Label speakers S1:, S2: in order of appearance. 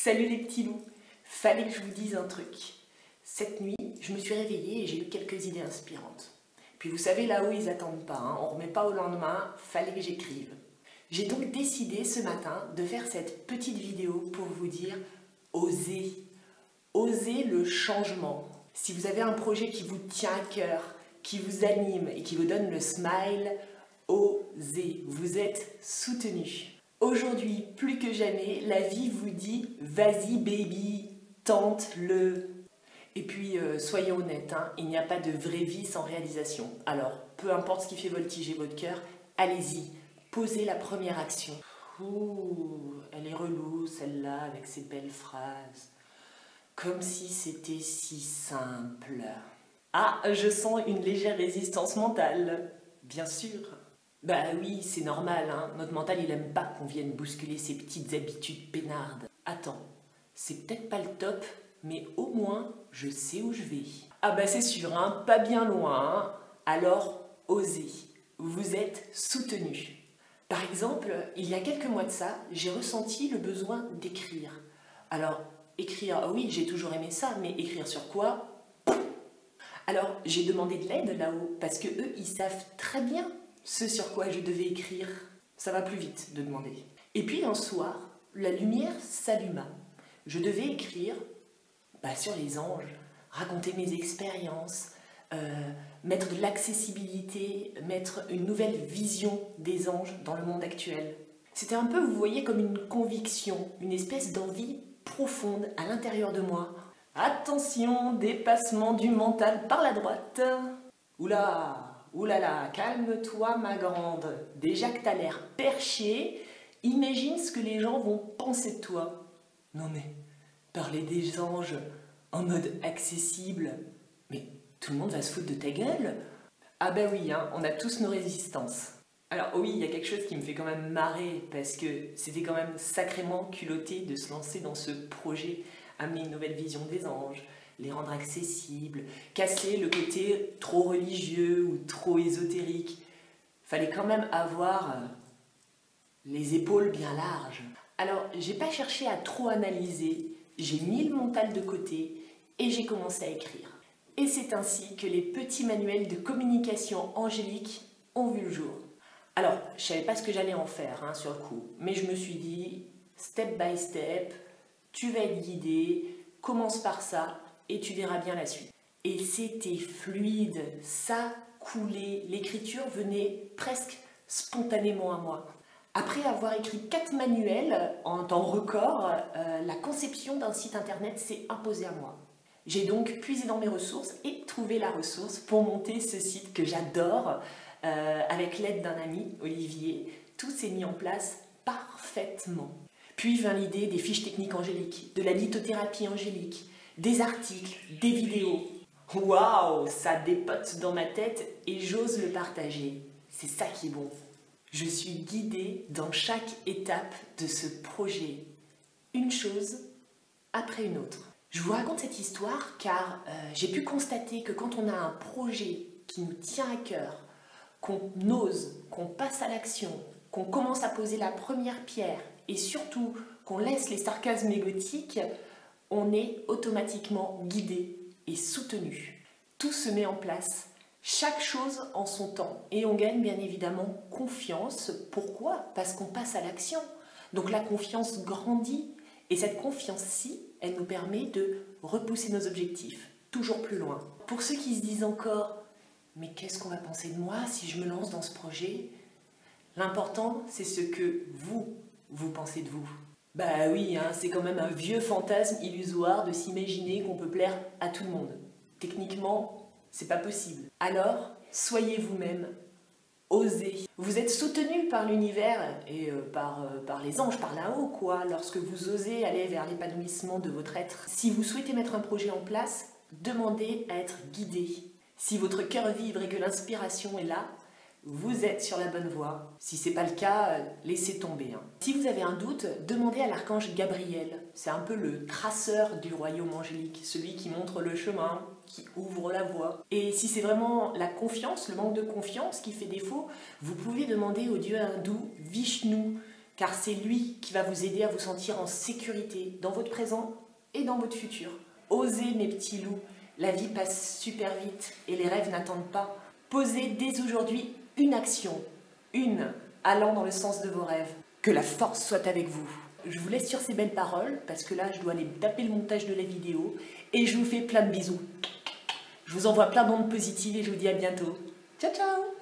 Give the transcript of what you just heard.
S1: Salut les petits loups. Fallait que je vous dise un truc. Cette nuit, je me suis réveillée et j'ai eu quelques idées inspirantes. Puis vous savez, là-haut, ils attendent pas, hein. On remet pas au lendemain, fallait que j'écrive. J'ai donc décidé ce matin de faire cette petite vidéo pour vous dire osez. Osez le changement. Si vous avez un projet qui vous tient à cœur, qui vous anime et qui vous donne le smile, osez. Vous êtes soutenu. Aujourd'hui, plus que jamais, la vie vous dit « Vas-y baby, tente-le ». Et puis, soyons honnêtes, hein, il n'y a pas de vraie vie sans réalisation. Alors, peu importe ce qui fait voltiger votre cœur, allez-y, posez la première action. Ouh, elle est relou celle-là avec ses belles phrases. Comme si c'était si simple. Ah, je sens une légère résistance mentale. Bien sûr. Bah oui, c'est normal, hein. Notre mental il aime pas qu'on vienne bousculer ses petites habitudes peinardes. Attends, c'est peut-être pas le top, mais au moins je sais où je vais. Ah bah c'est sûr, hein, pas bien loin, hein. Alors osez, vous êtes soutenu. Par exemple, il y a quelques mois de ça, j'ai ressenti le besoin d'écrire. Alors, écrire, oui, j'ai toujours aimé ça, mais écrire sur quoi? Alors, j'ai demandé de l'aide là-haut, parce que eux, ils savent très bien ce sur quoi je devais écrire. Ça va plus vite de demander. Et puis un soir, la lumière s'alluma. Je devais écrire sur les anges, raconter mes expériences, mettre de l'accessibilité, mettre une nouvelle vision des anges dans le monde actuel. C'était un peu, vous voyez, comme une conviction, une espèce d'envie profonde à l'intérieur de moi. Attention, dépassement du mental par la droite. Oula! Oulala, calme-toi ma grande. Déjà que t'as l'air perché, imagine ce que les gens vont penser de toi. Non mais, parler des anges en mode accessible, mais tout le monde va se foutre de ta gueule. Ah bah oui, hein, on a tous nos résistances. Alors oui, il y a quelque chose qui me fait quand même marrer, parce que c'était quand même sacrément culotté de se lancer dans ce projet, amener une nouvelle vision des anges, les rendre accessibles, casser le côté trop religieux ou trop ésotérique. Fallait quand même avoir les épaules bien larges. Alors, j'ai pas cherché à trop analyser, j'ai mis le mental de côté et j'ai commencé à écrire. Et c'est ainsi que les petits manuels de communication angélique ont vu le jour. Alors, je savais pas ce que j'allais en faire sur le coup, mais je me suis dit, step by step, tu vas être guidé, commence par ça, et tu verras bien la suite. Et c'était fluide, ça coulait, l'écriture venait presque spontanément à moi. Après avoir écrit 4 manuels en temps record, la conception d'un site internet s'est imposée à moi. J'ai donc puisé dans mes ressources et trouvé la ressource pour monter ce site que j'adore. Avec l'aide d'un ami, Olivier, tout s'est mis en place parfaitement. Puis vint l'idée des fiches techniques angéliques, de la lithothérapie angélique, des articles, des vidéos. Waouh, ça dépote dans ma tête et j'ose le partager. C'est ça qui est bon. Je suis guidée dans chaque étape de ce projet. Une chose après une autre. Je vous raconte cette histoire car j'ai pu constater que quand on a un projet qui nous tient à cœur, qu'on ose, qu'on passe à l'action, qu'on commence à poser la première pierre et surtout qu'on laisse les sarcasmes égotiques, on est automatiquement guidé et soutenu. Tout se met en place, chaque chose en son temps. Et on gagne bien évidemment confiance. Pourquoi? Parce qu'on passe à l'action. Donc la confiance grandit. Et cette confiance-ci, elle nous permet de repousser nos objectifs, toujours plus loin. Pour ceux qui se disent encore « Mais qu'est-ce qu'on va penser de moi si je me lance dans ce projet ?» L'important, c'est ce que vous pensez de vous. Bah oui, c'est quand même un vieux fantasme illusoire de s'imaginer qu'on peut plaire à tout le monde. Techniquement, c'est pas possible. Alors, soyez vous-même, osez. Vous êtes soutenu par l'univers et par les anges, par là-haut, quoi, lorsque vous osez aller vers l'épanouissement de votre être. Si vous souhaitez mettre un projet en place, demandez à être guidé. Si votre cœur vibre et que l'inspiration est là, vous êtes sur la bonne voie. Si ce n'est pas le cas, laissez tomber. Si vous avez un doute, demandez à l'archange Gabriel. C'est un peu le traceur du royaume angélique, celui qui montre le chemin, qui ouvre la voie. Et si c'est vraiment la confiance, le manque de confiance qui fait défaut, vous pouvez demander au dieu hindou Vishnu, car c'est lui qui va vous aider à vous sentir en sécurité dans votre présent et dans votre futur. Osez mes petits loups, la vie passe super vite et les rêves n'attendent pas. Posez dès aujourd'hui une action, une allant dans le sens de vos rêves. Que la force soit avec vous. Je vous laisse sur ces belles paroles parce que là je dois aller taper le montage de la vidéo et je vous fais plein de bisous. Je vous envoie plein d'ondes positives et je vous dis à bientôt. Ciao ciao!